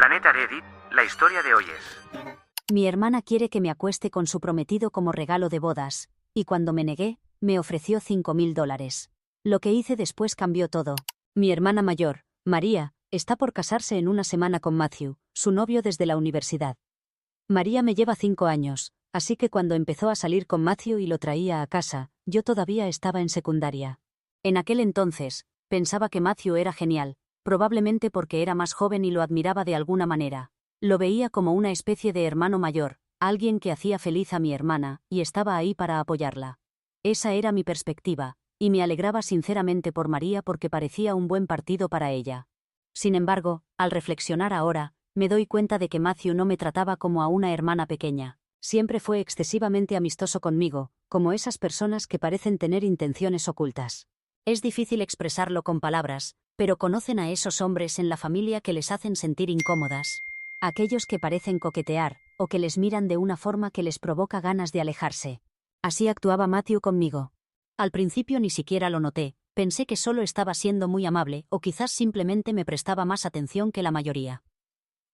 Planeta Reddit, la historia de hoy es... Mi hermana quiere que me acueste con su prometido como regalo de bodas, y cuando me negué, me ofreció $5.000. Lo que hice después cambió todo. Mi hermana mayor, María, está por casarse en una semana con Matthew, su novio desde la universidad. María me lleva 5 años, así que cuando empezó a salir con Matthew y lo traía a casa, yo todavía estaba en secundaria. En aquel entonces, pensaba que Matthew era genial, probablemente porque era más joven y lo admiraba de alguna manera. Lo veía como una especie de hermano mayor, alguien que hacía feliz a mi hermana, y estaba ahí para apoyarla. Esa era mi perspectiva, y me alegraba sinceramente por María porque parecía un buen partido para ella. Sin embargo, al reflexionar ahora, me doy cuenta de que Matthew no me trataba como a una hermana pequeña. Siempre fue excesivamente amistoso conmigo, como esas personas que parecen tener intenciones ocultas. Es difícil expresarlo con palabras, pero conocen a esos hombres en la familia que les hacen sentir incómodas. Aquellos que parecen coquetear, o que les miran de una forma que les provoca ganas de alejarse. Así actuaba Matthew conmigo. Al principio ni siquiera lo noté, pensé que solo estaba siendo muy amable o quizás simplemente me prestaba más atención que la mayoría.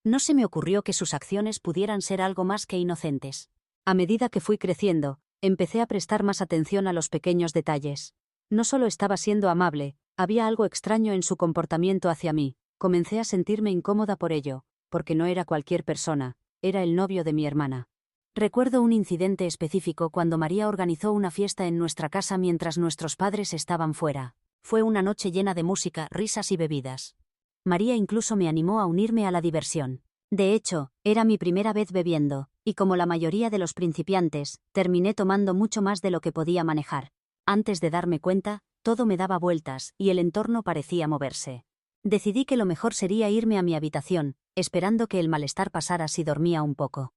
No se me ocurrió que sus acciones pudieran ser algo más que inocentes. A medida que fui creciendo, empecé a prestar más atención a los pequeños detalles. No solo estaba siendo amable, había algo extraño en su comportamiento hacia mí. Comencé a sentirme incómoda por ello, porque no era cualquier persona, era el novio de mi hermana. Recuerdo un incidente específico cuando María organizó una fiesta en nuestra casa mientras nuestros padres estaban fuera. Fue una noche llena de música, risas y bebidas. María incluso me animó a unirme a la diversión. De hecho, era mi primera vez bebiendo, y como la mayoría de los principiantes, terminé tomando mucho más de lo que podía manejar. Antes de darme cuenta, todo me daba vueltas, y el entorno parecía moverse. Decidí que lo mejor sería irme a mi habitación, esperando que el malestar pasara si dormía un poco.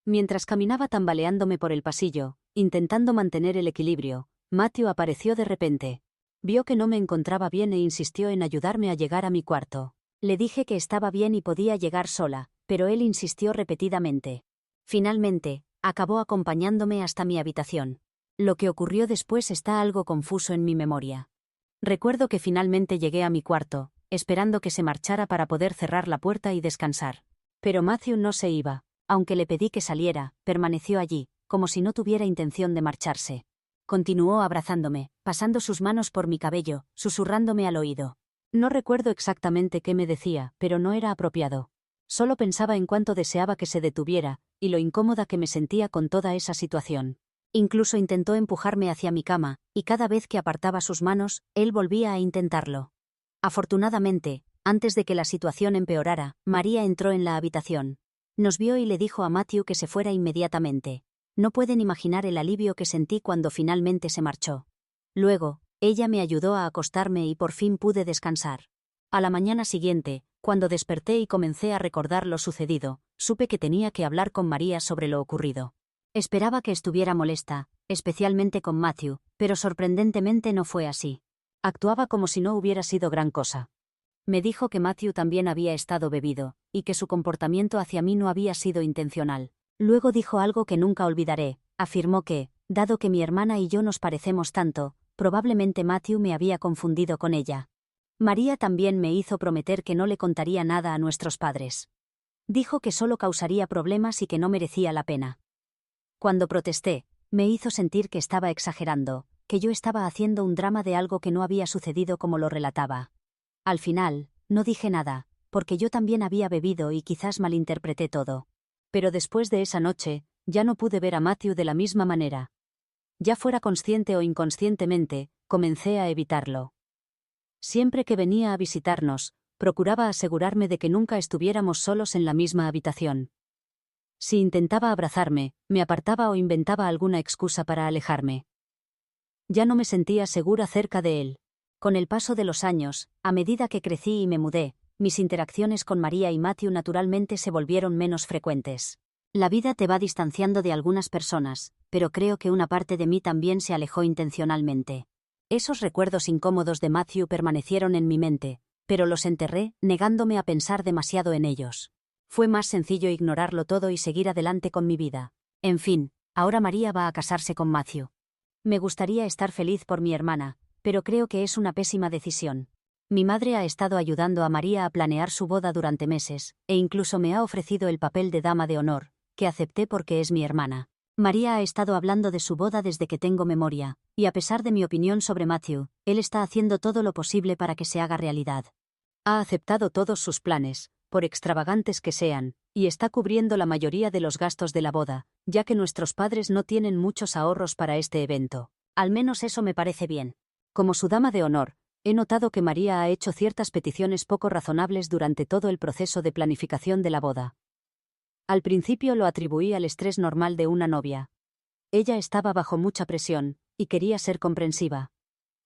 Mientras caminaba tambaleándome por el pasillo, intentando mantener el equilibrio, Matthew apareció de repente. Vio que no me encontraba bien e insistió en ayudarme a llegar a mi cuarto. Le dije que estaba bien y podía llegar sola, pero él insistió repetidamente. Finalmente, acabó acompañándome hasta mi habitación. Lo que ocurrió después está algo confuso en mi memoria. Recuerdo que finalmente llegué a mi cuarto, esperando que se marchara para poder cerrar la puerta y descansar. Pero Matthew no se iba. Aunque le pedí que saliera, permaneció allí, como si no tuviera intención de marcharse. Continuó abrazándome, pasando sus manos por mi cabello, susurrándome al oído. No recuerdo exactamente qué me decía, pero no era apropiado. Solo pensaba en cuánto deseaba que se detuviera, y lo incómoda que me sentía con toda esa situación. Incluso intentó empujarme hacia mi cama, y cada vez que apartaba sus manos, él volvía a intentarlo. Afortunadamente, antes de que la situación empeorara, María entró en la habitación. Nos vio y le dijo a Matthew que se fuera inmediatamente. No pueden imaginar el alivio que sentí cuando finalmente se marchó. Luego, ella me ayudó a acostarme y por fin pude descansar. A la mañana siguiente, cuando desperté y comencé a recordar lo sucedido, supe que tenía que hablar con María sobre lo ocurrido. Esperaba que estuviera molesta, especialmente con Matthew, pero sorprendentemente no fue así. Actuaba como si no hubiera sido gran cosa. Me dijo que Matthew también había estado bebido, y que su comportamiento hacia mí no había sido intencional. Luego dijo algo que nunca olvidaré. Afirmó que, dado que mi hermana y yo nos parecemos tanto, probablemente Matthew me había confundido con ella. María también me hizo prometer que no le contaría nada a nuestros padres. Dijo que solo causaría problemas y que no merecía la pena. Cuando protesté, me hizo sentir que estaba exagerando, que yo estaba haciendo un drama de algo que no había sucedido como lo relataba. Al final, no dije nada, porque yo también había bebido y quizás malinterpreté todo. Pero después de esa noche, ya no pude ver a Matthew de la misma manera. Ya fuera consciente o inconscientemente, comencé a evitarlo. Siempre que venía a visitarnos, procuraba asegurarme de que nunca estuviéramos solos en la misma habitación. Si intentaba abrazarme, me apartaba o inventaba alguna excusa para alejarme. Ya no me sentía segura cerca de él. Con el paso de los años, a medida que crecí y me mudé, mis interacciones con María y Matthew naturalmente se volvieron menos frecuentes. La vida te va distanciando de algunas personas, pero creo que una parte de mí también se alejó intencionalmente. Esos recuerdos incómodos de Matthew permanecieron en mi mente, pero los enterré, negándome a pensar demasiado en ellos. Fue más sencillo ignorarlo todo y seguir adelante con mi vida. En fin, ahora María va a casarse con Matthew. Me gustaría estar feliz por mi hermana, pero creo que es una pésima decisión. Mi madre ha estado ayudando a María a planear su boda durante meses, e incluso me ha ofrecido el papel de dama de honor, que acepté porque es mi hermana. María ha estado hablando de su boda desde que tengo memoria, y a pesar de mi opinión sobre Matthew, él está haciendo todo lo posible para que se haga realidad. Ha aceptado todos sus planes, por extravagantes que sean, y está cubriendo la mayoría de los gastos de la boda, ya que nuestros padres no tienen muchos ahorros para este evento. Al menos eso me parece bien. Como su dama de honor, he notado que María ha hecho ciertas peticiones poco razonables durante todo el proceso de planificación de la boda. Al principio lo atribuí al estrés normal de una novia. Ella estaba bajo mucha presión, y quería ser comprensiva.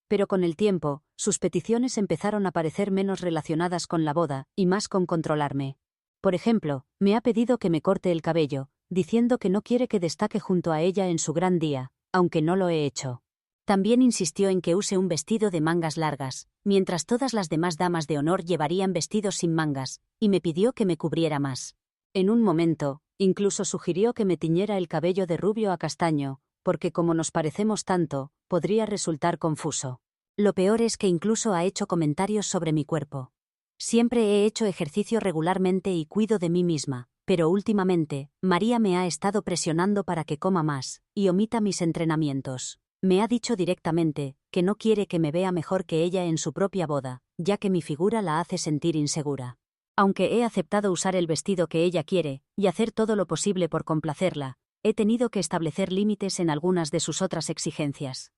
Pero con el tiempo, sus peticiones empezaron a parecer menos relacionadas con la boda, y más con controlarme. Por ejemplo, me ha pedido que me corte el cabello, diciendo que no quiere que destaque junto a ella en su gran día, aunque no lo he hecho. También insistió en que use un vestido de mangas largas, mientras todas las demás damas de honor llevarían vestidos sin mangas, y me pidió que me cubriera más. En un momento, incluso sugirió que me tiñera el cabello de rubio a castaño, porque como nos parecemos tanto, podría resultar confuso. Lo peor es que incluso ha hecho comentarios sobre mi cuerpo. Siempre he hecho ejercicio regularmente y cuido de mí misma, pero últimamente, María me ha estado presionando para que coma más, y omita mis entrenamientos. Me ha dicho directamente que no quiere que me vea mejor que ella en su propia boda, ya que mi figura la hace sentir insegura. Aunque he aceptado usar el vestido que ella quiere, y hacer todo lo posible por complacerla, he tenido que establecer límites en algunas de sus otras exigencias.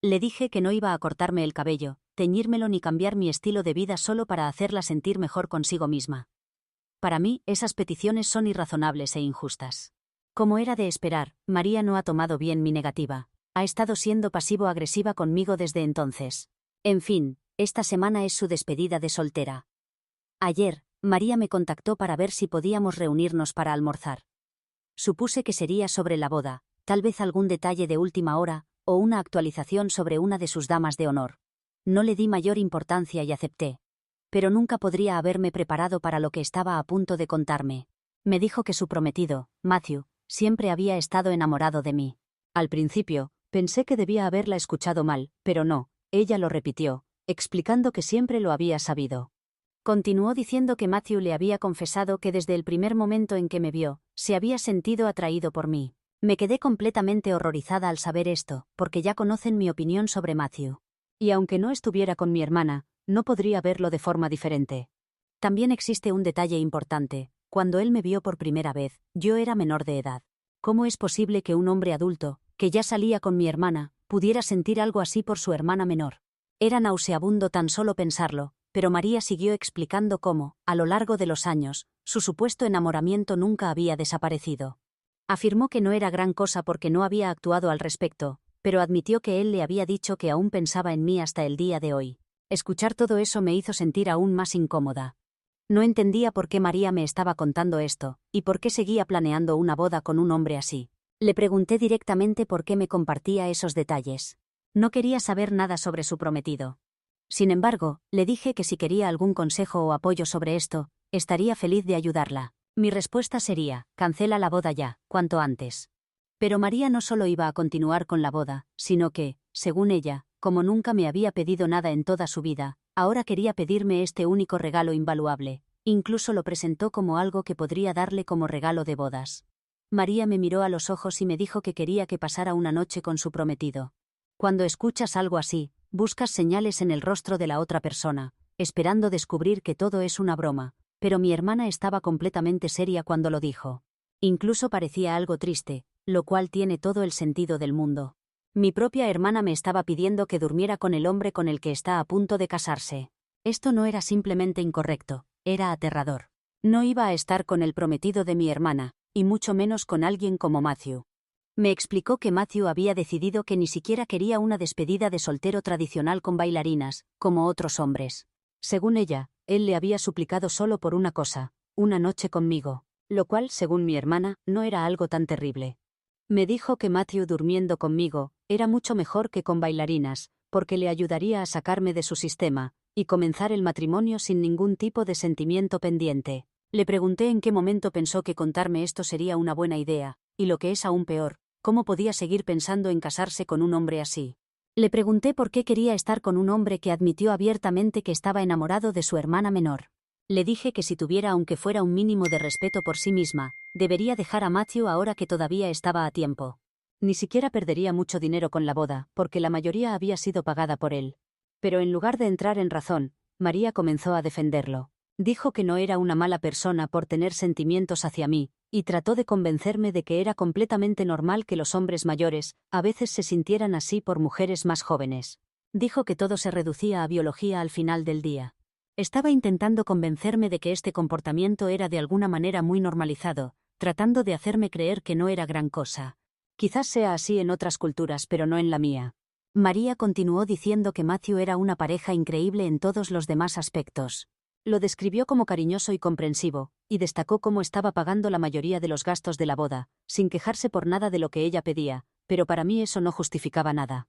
Le dije que no iba a cortarme el cabello, teñírmelo ni cambiar mi estilo de vida solo para hacerla sentir mejor consigo misma. Para mí, esas peticiones son irrazonables e injustas. Como era de esperar, María no ha tomado bien mi negativa. Ha estado siendo pasivo-agresiva conmigo desde entonces. En fin, esta semana es su despedida de soltera. Ayer, María me contactó para ver si podíamos reunirnos para almorzar. Supuse que sería sobre la boda, tal vez algún detalle de última hora, o una actualización sobre una de sus damas de honor. No le di mayor importancia y acepté. Pero nunca podría haberme preparado para lo que estaba a punto de contarme. Me dijo que su prometido, Matthew, siempre había estado enamorado de mí. Al principio, pensé que debía haberla escuchado mal, pero no, ella lo repitió, explicando que siempre lo había sabido. Continuó diciendo que Matthew le había confesado que desde el primer momento en que me vio, se había sentido atraído por mí. Me quedé completamente horrorizada al saber esto, porque ya conocen mi opinión sobre Matthew. Y aunque no estuviera con mi hermana, no podría verlo de forma diferente. También existe un detalle importante. Cuando él me vio por primera vez, yo era menor de edad. ¿Cómo es posible que un hombre adulto, que ya salía con mi hermana, pudiera sentir algo así por su hermana menor? Era nauseabundo tan solo pensarlo, pero María siguió explicando cómo, a lo largo de los años, su supuesto enamoramiento nunca había desaparecido. Afirmó que no era gran cosa porque no había actuado al respecto, pero admitió que él le había dicho que aún pensaba en mí hasta el día de hoy. Escuchar todo eso me hizo sentir aún más incómoda. No entendía por qué María me estaba contando esto, y por qué seguía planeando una boda con un hombre así. Le pregunté directamente por qué me compartía esos detalles. No quería saber nada sobre su prometido. Sin embargo, le dije que si quería algún consejo o apoyo sobre esto, estaría feliz de ayudarla. Mi respuesta sería, cancela la boda ya, cuanto antes. Pero María no solo iba a continuar con la boda, sino que, según ella, como nunca me había pedido nada en toda su vida, ahora quería pedirme este único regalo invaluable. Incluso lo presentó como algo que podría darle como regalo de bodas. María me miró a los ojos y me dijo que quería que pasara una noche con su prometido. Cuando escuchas algo así, buscas señales en el rostro de la otra persona, esperando descubrir que todo es una broma, pero mi hermana estaba completamente seria cuando lo dijo. Incluso parecía algo triste, lo cual tiene todo el sentido del mundo. Mi propia hermana me estaba pidiendo que durmiera con el hombre con el que está a punto de casarse. Esto no era simplemente incorrecto, era aterrador. No iba a estar con el prometido de mi hermana, y mucho menos con alguien como Matthew. Me explicó que Matthew había decidido que ni siquiera quería una despedida de soltero tradicional con bailarinas, como otros hombres. Según ella, él le había suplicado solo por una cosa, una noche conmigo, lo cual, según mi hermana, no era algo tan terrible. Me dijo que Matthew durmiendo conmigo era mucho mejor que con bailarinas, porque le ayudaría a sacarme de su sistema, y comenzar el matrimonio sin ningún tipo de sentimiento pendiente. Le pregunté en qué momento pensó que contarme esto sería una buena idea, y lo que es aún peor, cómo podía seguir pensando en casarse con un hombre así. Le pregunté por qué quería estar con un hombre que admitió abiertamente que estaba enamorado de su hermana menor. Le dije que si tuviera aunque fuera un mínimo de respeto por sí misma, debería dejar a Matthew ahora que todavía estaba a tiempo. Ni siquiera perdería mucho dinero con la boda, porque la mayoría había sido pagada por él. Pero en lugar de entrar en razón, María comenzó a defenderlo. Dijo que no era una mala persona por tener sentimientos hacia mí, y trató de convencerme de que era completamente normal que los hombres mayores a veces se sintieran así por mujeres más jóvenes. Dijo que todo se reducía a biología al final del día. Estaba intentando convencerme de que este comportamiento era de alguna manera muy normalizado, tratando de hacerme creer que no era gran cosa. Quizás sea así en otras culturas, pero no en la mía. María continuó diciendo que Matthew era una pareja increíble en todos los demás aspectos. Lo describió como cariñoso y comprensivo, y destacó cómo estaba pagando la mayoría de los gastos de la boda, sin quejarse por nada de lo que ella pedía, pero para mí eso no justificaba nada.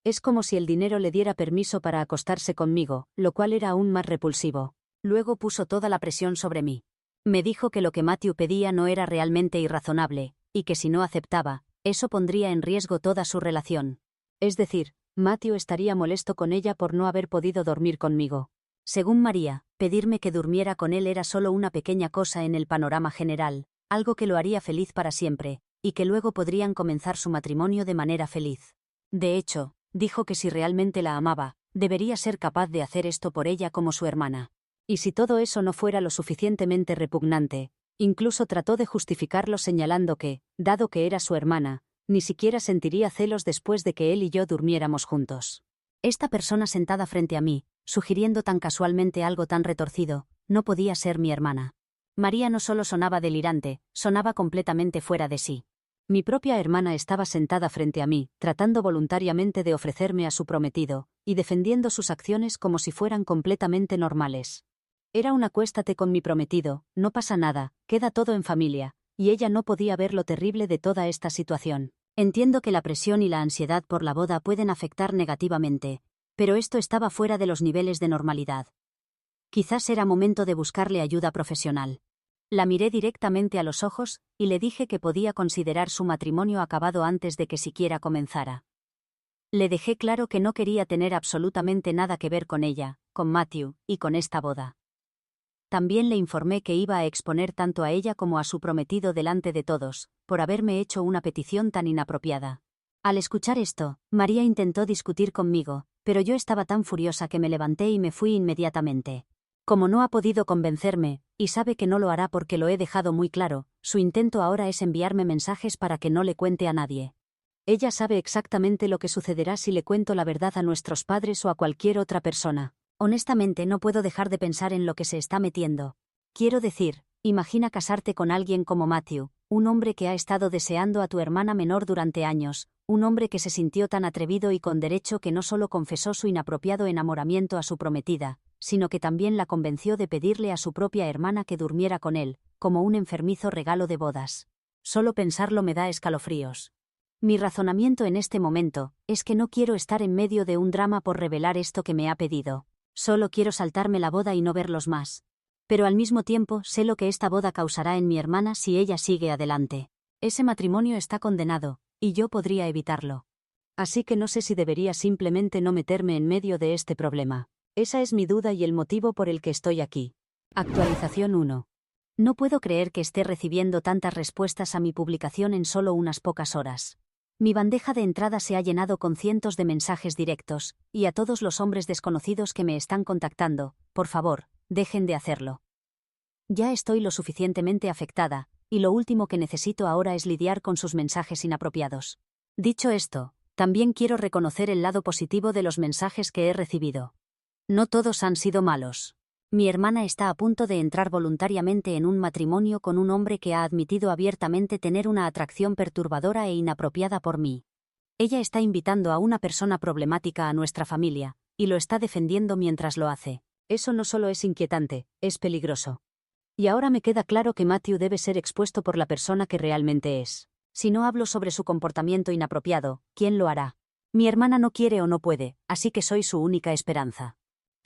Es como si el dinero le diera permiso para acostarse conmigo, lo cual era aún más repulsivo. Luego puso toda la presión sobre mí. Me dijo que lo que Matthew pedía no era realmente irrazonable, y que si no aceptaba, eso pondría en riesgo toda su relación. Es decir, Matthew estaría molesto con ella por no haber podido dormir conmigo. Según María, pedirme que durmiera con él era solo una pequeña cosa en el panorama general, algo que lo haría feliz para siempre, y que luego podrían comenzar su matrimonio de manera feliz. De hecho, dijo que si realmente la amaba, debería ser capaz de hacer esto por ella como su hermana. Y si todo eso no fuera lo suficientemente repugnante, incluso trató de justificarlo señalando que, dado que era su hermana, ni siquiera sentiría celos después de que él y yo durmiéramos juntos. Esta persona sentada frente a mí, sugiriendo tan casualmente algo tan retorcido, no podía ser mi hermana. María no solo sonaba delirante, sonaba completamente fuera de sí. Mi propia hermana estaba sentada frente a mí, tratando voluntariamente de ofrecerme a su prometido, y defendiendo sus acciones como si fueran completamente normales. Era un acuéstate con mi prometido, no pasa nada, queda todo en familia, y ella no podía ver lo terrible de toda esta situación. Entiendo que la presión y la ansiedad por la boda pueden afectar negativamente, pero esto estaba fuera de los niveles de normalidad. Quizás era momento de buscarle ayuda profesional. La miré directamente a los ojos, y le dije que podía considerar su matrimonio acabado antes de que siquiera comenzara. Le dejé claro que no quería tener absolutamente nada que ver con ella, con Matthew, y con esta boda. También le informé que iba a exponer tanto a ella como a su prometido delante de todos, por haberme hecho una petición tan inapropiada. Al escuchar esto, María intentó discutir conmigo, pero yo estaba tan furiosa que me levanté y me fui inmediatamente. Como no ha podido convencerme, y sabe que no lo hará porque lo he dejado muy claro, su intento ahora es enviarme mensajes para que no le cuente a nadie. Ella sabe exactamente lo que sucederá si le cuento la verdad a nuestros padres o a cualquier otra persona. Honestamente no puedo dejar de pensar en lo que se está metiendo. Quiero decir, imagina casarte con alguien como Matthew, un hombre que ha estado deseando a tu hermana menor durante años, un hombre que se sintió tan atrevido y con derecho que no solo confesó su inapropiado enamoramiento a su prometida, sino que también la convenció de pedirle a su propia hermana que durmiera con él, como un enfermizo regalo de bodas. Solo pensarlo me da escalofríos. Mi razonamiento en este momento es que no quiero estar en medio de un drama por revelar esto que me ha pedido. Solo quiero saltarme la boda y no verlos más. Pero al mismo tiempo sé lo que esta boda causará en mi hermana si ella sigue adelante. Ese matrimonio está condenado, y yo podría evitarlo. Así que no sé si debería simplemente no meterme en medio de este problema. Esa es mi duda y el motivo por el que estoy aquí. Actualización 1. No puedo creer que esté recibiendo tantas respuestas a mi publicación en solo unas pocas horas. Mi bandeja de entrada se ha llenado con cientos de mensajes directos, y a todos los hombres desconocidos que me están contactando, por favor, dejen de hacerlo. Ya estoy lo suficientemente afectada, y lo último que necesito ahora es lidiar con sus mensajes inapropiados. Dicho esto, también quiero reconocer el lado positivo de los mensajes que he recibido. No todos han sido malos. Mi hermana está a punto de entrar voluntariamente en un matrimonio con un hombre que ha admitido abiertamente tener una atracción perturbadora e inapropiada por mí. Ella está invitando a una persona problemática a nuestra familia, y lo está defendiendo mientras lo hace. Eso no solo es inquietante, es peligroso. Y ahora me queda claro que Matthew debe ser expuesto por la persona que realmente es. Si no hablo sobre su comportamiento inapropiado, ¿quién lo hará? Mi hermana no quiere o no puede, así que soy su única esperanza.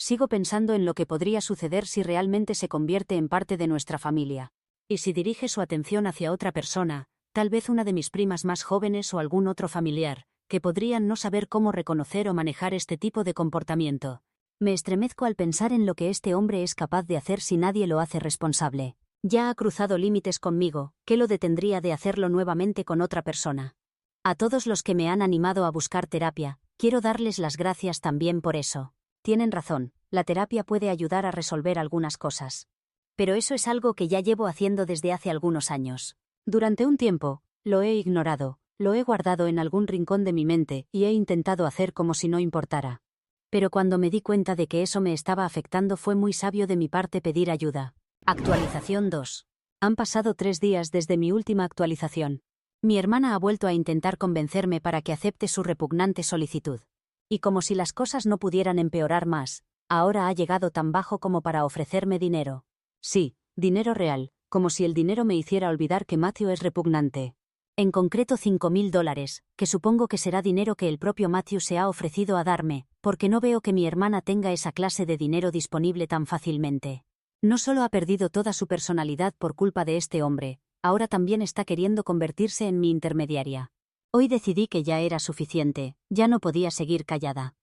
Sigo pensando en lo que podría suceder si realmente se convierte en parte de nuestra familia. Y si dirige su atención hacia otra persona, tal vez una de mis primas más jóvenes o algún otro familiar, que podrían no saber cómo reconocer o manejar este tipo de comportamiento. Me estremezco al pensar en lo que este hombre es capaz de hacer si nadie lo hace responsable. Ya ha cruzado límites conmigo, ¿qué lo detendría de hacerlo nuevamente con otra persona? A todos los que me han animado a buscar terapia, quiero darles las gracias también por eso. Tienen razón, la terapia puede ayudar a resolver algunas cosas. Pero eso es algo que ya llevo haciendo desde hace algunos años. Durante un tiempo, lo he ignorado, lo he guardado en algún rincón de mi mente y he intentado hacer como si no importara. Pero cuando me di cuenta de que eso me estaba afectando fue muy sabio de mi parte pedir ayuda. Actualización 2. Han pasado 3 días desde mi última actualización. Mi hermana ha vuelto a intentar convencerme para que acepte su repugnante solicitud. Y como si las cosas no pudieran empeorar más, ahora ha llegado tan bajo como para ofrecerme dinero. Sí, dinero real, como si el dinero me hiciera olvidar que Matthew es repugnante. En concreto $5.000, que supongo que será dinero que el propio Matthew se ha ofrecido a darme, porque no veo que mi hermana tenga esa clase de dinero disponible tan fácilmente. No solo ha perdido toda su personalidad por culpa de este hombre, ahora también está queriendo convertirse en mi intermediaria. Hoy decidí que ya era suficiente, ya no podía seguir callada.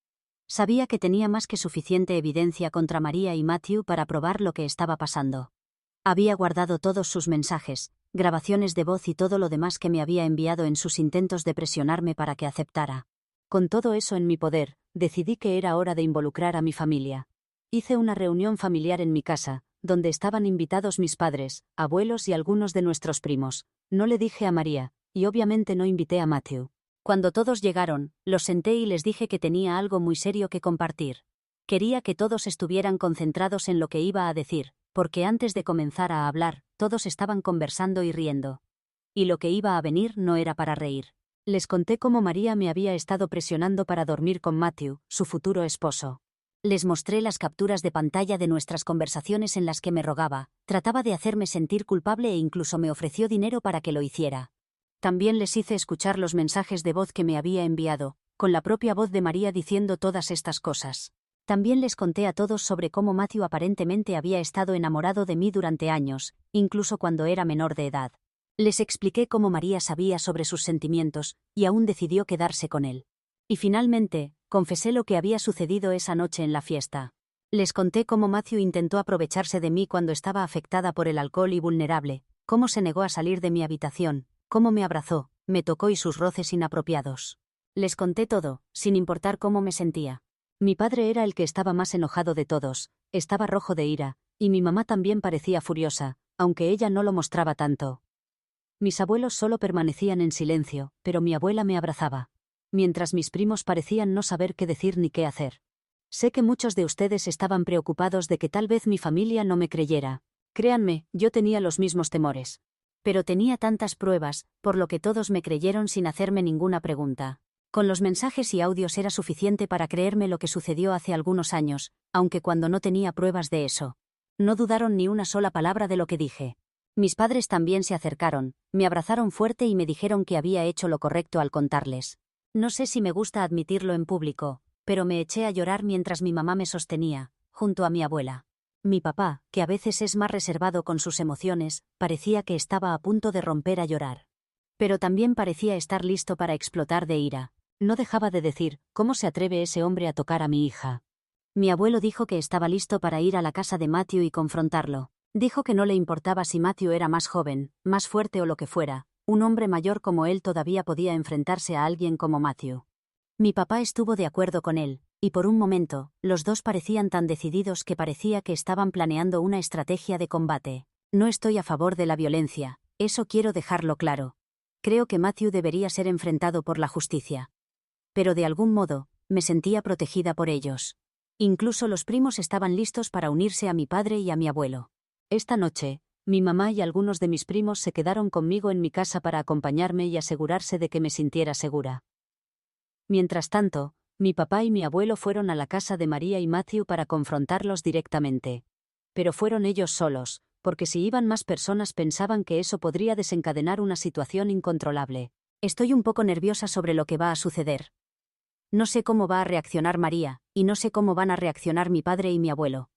Sabía que tenía más que suficiente evidencia contra María y Matthew para probar lo que estaba pasando. Había guardado todos sus mensajes, grabaciones de voz y todo lo demás que me había enviado en sus intentos de presionarme para que aceptara. Con todo eso en mi poder, decidí que era hora de involucrar a mi familia. Hice una reunión familiar en mi casa, donde estaban invitados mis padres, abuelos y algunos de nuestros primos. No le dije a María, y obviamente no invité a Matthew. Cuando todos llegaron, los senté y les dije que tenía algo muy serio que compartir. Quería que todos estuvieran concentrados en lo que iba a decir, porque antes de comenzar a hablar, todos estaban conversando y riendo. Y lo que iba a venir no era para reír. Les conté cómo María me había estado presionando para dormir con Matthew, su futuro esposo. Les mostré las capturas de pantalla de nuestras conversaciones en las que me rogaba, trataba de hacerme sentir culpable e incluso me ofreció dinero para que lo hiciera. También les hice escuchar los mensajes de voz que me había enviado, con la propia voz de María diciendo todas estas cosas. También les conté a todos sobre cómo Matthew aparentemente había estado enamorado de mí durante años, incluso cuando era menor de edad. Les expliqué cómo María sabía sobre sus sentimientos, y aún decidió quedarse con él. Y finalmente, confesé lo que había sucedido esa noche en la fiesta. Les conté cómo Matthew intentó aprovecharse de mí cuando estaba afectada por el alcohol y vulnerable, cómo se negó a salir de mi habitación, cómo me abrazó, me tocó y sus roces inapropiados. Les conté todo, sin importar cómo me sentía. Mi padre era el que estaba más enojado de todos, estaba rojo de ira, y mi mamá también parecía furiosa, aunque ella no lo mostraba tanto. Mis abuelos solo permanecían en silencio, pero mi abuela me abrazaba. Mientras mis primos parecían no saber qué decir ni qué hacer. Sé que muchos de ustedes estaban preocupados de que tal vez mi familia no me creyera. Créanme, yo tenía los mismos temores. Pero tenía tantas pruebas, por lo que todos me creyeron sin hacerme ninguna pregunta. Con los mensajes y audios era suficiente para creerme lo que sucedió hace algunos años, aunque cuando no tenía pruebas de eso. No dudaron ni una sola palabra de lo que dije. Mis padres también se acercaron, me abrazaron fuerte y me dijeron que había hecho lo correcto al contarles. No sé si me gusta admitirlo en público, pero me eché a llorar mientras mi mamá me sostenía, junto a mi abuela. Mi papá, que a veces es más reservado con sus emociones, parecía que estaba a punto de romper a llorar. Pero también parecía estar listo para explotar de ira. No dejaba de decir, ¿cómo se atreve ese hombre a tocar a mi hija? Mi abuelo dijo que estaba listo para ir a la casa de Matthew y confrontarlo. Dijo que no le importaba si Matthew era más joven, más fuerte o lo que fuera. Un hombre mayor como él todavía podía enfrentarse a alguien como Matthew. Mi papá estuvo de acuerdo con él, y por un momento, los dos parecían tan decididos que parecía que estaban planeando una estrategia de combate. No estoy a favor de la violencia, eso quiero dejarlo claro. Creo que Matthew debería ser enfrentado por la justicia. Pero de algún modo, me sentía protegida por ellos. Incluso los primos estaban listos para unirse a mi padre y a mi abuelo. Esta noche, mi mamá y algunos de mis primos se quedaron conmigo en mi casa para acompañarme y asegurarse de que me sintiera segura. Mientras tanto, mi papá y mi abuelo fueron a la casa de María y Matthew para confrontarlos directamente. Pero fueron ellos solos, porque si iban más personas pensaban que eso podría desencadenar una situación incontrolable. Estoy un poco nerviosa sobre lo que va a suceder. No sé cómo va a reaccionar María, y no sé cómo van a reaccionar mi padre y mi abuelo.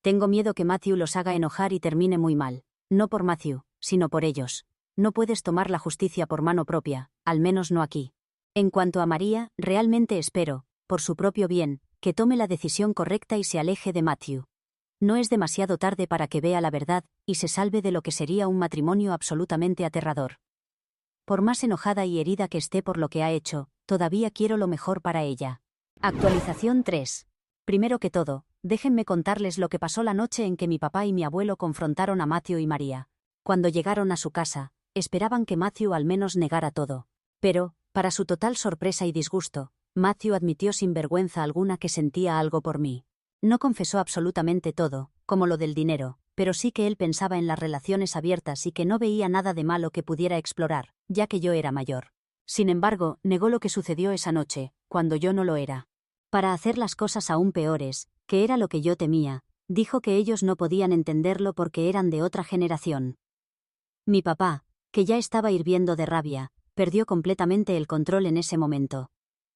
Tengo miedo que Matthew los haga enojar y termine muy mal. No por Matthew, sino por ellos. No puedes tomar la justicia por mano propia, al menos no aquí. En cuanto a María, realmente espero, por su propio bien, que tome la decisión correcta y se aleje de Matthew. No es demasiado tarde para que vea la verdad y se salve de lo que sería un matrimonio absolutamente aterrador. Por más enojada y herida que esté por lo que ha hecho, todavía quiero lo mejor para ella. Actualización 3. Primero que todo, déjenme contarles lo que pasó la noche en que mi papá y mi abuelo confrontaron a Matthew y María. Cuando llegaron a su casa, esperaban que Matthew al menos negara todo. Pero, para su total sorpresa y disgusto, Matthew admitió sin vergüenza alguna que sentía algo por mí. No confesó absolutamente todo, como lo del dinero, pero sí que él pensaba en las relaciones abiertas y que no veía nada de malo que pudiera explorar, ya que yo era mayor. Sin embargo, negó lo que sucedió esa noche, cuando yo no lo era. Para hacer las cosas aún peores, que era lo que yo temía, dijo que ellos no podían entenderlo porque eran de otra generación. Mi papá, que ya estaba hirviendo de rabia, perdió completamente el control en ese momento.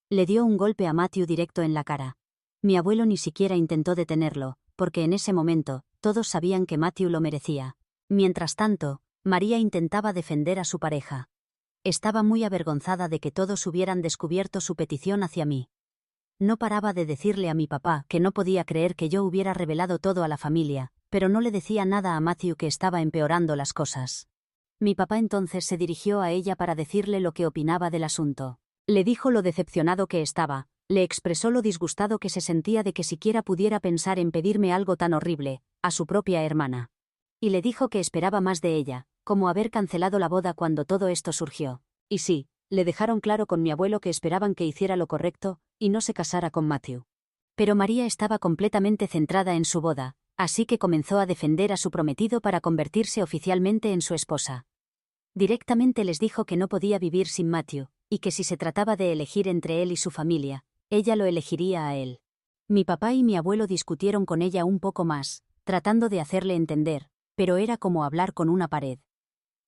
Le dio un golpe a Matthew directo en la cara. Mi abuelo ni siquiera intentó detenerlo, porque en ese momento, todos sabían que Matthew lo merecía. Mientras tanto, María intentaba defender a su pareja. Estaba muy avergonzada de que todos hubieran descubierto su petición hacia mí. No paraba de decirle a mi papá que no podía creer que yo hubiera revelado todo a la familia, pero no le decía nada a Matthew, que estaba empeorando las cosas. Mi papá entonces se dirigió a ella para decirle lo que opinaba del asunto. Le dijo lo decepcionado que estaba, le expresó lo disgustado que se sentía de que siquiera pudiera pensar en pedirme algo tan horrible, a su propia hermana. Y le dijo que esperaba más de ella, como haber cancelado la boda cuando todo esto surgió. Y sí, le dejaron claro con mi abuelo que esperaban que hiciera lo correcto y no se casara con Matthew. Pero María estaba completamente centrada en su boda, así que comenzó a defender a su prometido para convertirse oficialmente en su esposa. Directamente les dijo que no podía vivir sin Matthew, y que si se trataba de elegir entre él y su familia, ella lo elegiría a él. Mi papá y mi abuelo discutieron con ella un poco más, tratando de hacerle entender, pero era como hablar con una pared.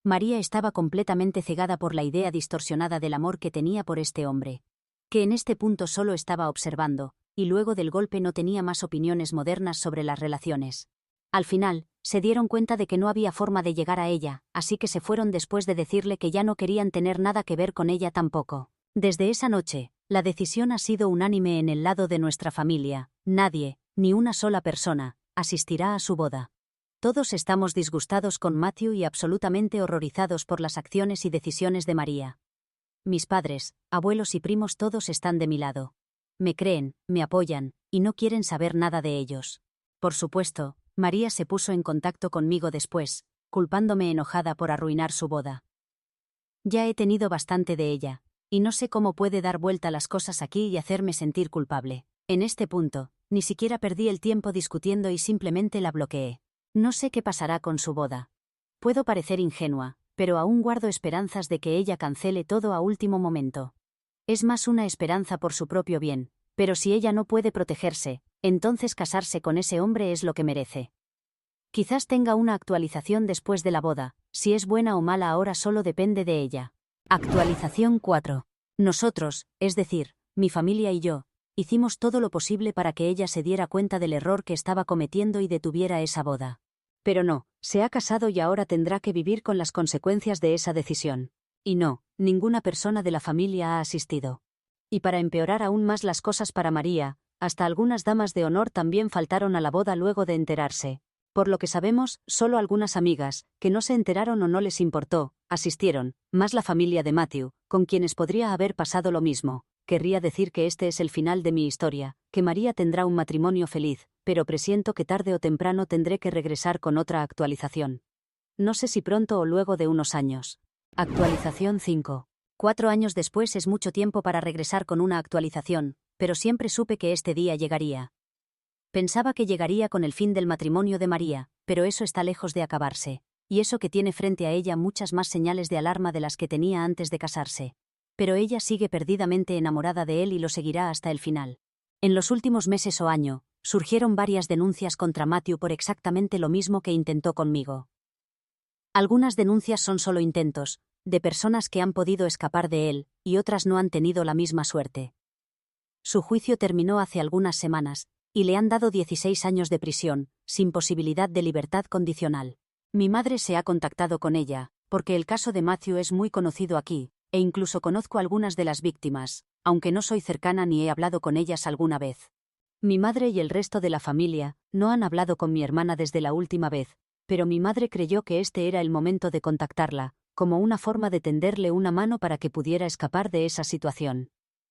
María estaba completamente cegada por la idea distorsionada del amor que tenía por este hombre, que en este punto solo estaba observando, y luego del golpe no tenía más opiniones modernas sobre las relaciones. Al final, se dieron cuenta de que no había forma de llegar a ella, así que se fueron después de decirle que ya no querían tener nada que ver con ella tampoco. Desde esa noche, la decisión ha sido unánime en el lado de nuestra familia. Nadie, ni una sola persona, asistirá a su boda. Todos estamos disgustados con Matthew y absolutamente horrorizados por las acciones y decisiones de María. Mis padres, abuelos y primos todos están de mi lado. Me creen, me apoyan, y no quieren saber nada de ellos. Por supuesto, María se puso en contacto conmigo después, culpándome enojada por arruinar su boda. Ya he tenido bastante de ella, y no sé cómo puede dar vuelta las cosas aquí y hacerme sentir culpable. En este punto, ni siquiera perdí el tiempo discutiendo y simplemente la bloqueé. No sé qué pasará con su boda. Puedo parecer ingenua, pero aún guardo esperanzas de que ella cancele todo a último momento. Es más una esperanza por su propio bien, pero si ella no puede protegerse, entonces casarse con ese hombre es lo que merece. Quizás tenga una actualización después de la boda, si es buena o mala ahora solo depende de ella. Actualización 4. Nosotros, es decir, mi familia y yo, hicimos todo lo posible para que ella se diera cuenta del error que estaba cometiendo y detuviera esa boda. Pero no, se ha casado y ahora tendrá que vivir con las consecuencias de esa decisión. Y no, ninguna persona de la familia ha asistido. Y para empeorar aún más las cosas para María, hasta algunas damas de honor también faltaron a la boda luego de enterarse. Por lo que sabemos, solo algunas amigas, que no se enteraron o no les importó, asistieron, más la familia de Matthew, con quienes podría haber pasado lo mismo. Querría decir que este es el final de mi historia, que María tendrá un matrimonio feliz, pero presiento que tarde o temprano tendré que regresar con otra actualización. No sé si pronto o luego de unos años. Actualización 5. 4 años después es mucho tiempo para regresar con una actualización, pero siempre supe que este día llegaría. Pensaba que llegaría con el fin del matrimonio de María, pero eso está lejos de acabarse, y eso que tiene frente a ella muchas más señales de alarma de las que tenía antes de casarse. Pero ella sigue perdidamente enamorada de él y lo seguirá hasta el final. En los últimos meses o año, surgieron varias denuncias contra Matthew por exactamente lo mismo que intentó conmigo. Algunas denuncias son solo intentos, de personas que han podido escapar de él, y otras no han tenido la misma suerte. Su juicio terminó hace algunas semanas, y le han dado 16 años de prisión, sin posibilidad de libertad condicional. Mi madre se ha contactado con ella, porque el caso de Matthew es muy conocido aquí, e incluso conozco algunas de las víctimas, aunque no soy cercana ni he hablado con ellas alguna vez. Mi madre y el resto de la familia no han hablado con mi hermana desde la última vez, pero mi madre creyó que este era el momento de contactarla, como una forma de tenderle una mano para que pudiera escapar de esa situación.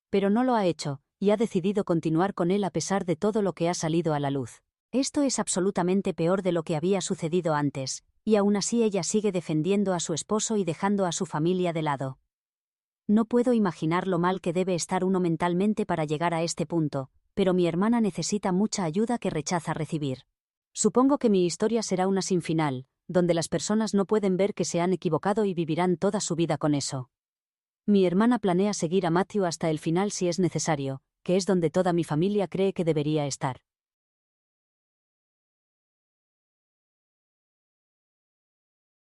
Pero no lo ha hecho, y ha decidido continuar con él a pesar de todo lo que ha salido a la luz. Esto es absolutamente peor de lo que había sucedido antes, y aún así ella sigue defendiendo a su esposo y dejando a su familia de lado. No puedo imaginar lo mal que debe estar uno mentalmente para llegar a este punto, pero mi hermana necesita mucha ayuda que rechaza recibir. Supongo que mi historia será una sin final, donde las personas no pueden ver que se han equivocado y vivirán toda su vida con eso. Mi hermana planea seguir a Matthew hasta el final si es necesario, que es donde toda mi familia cree que debería estar.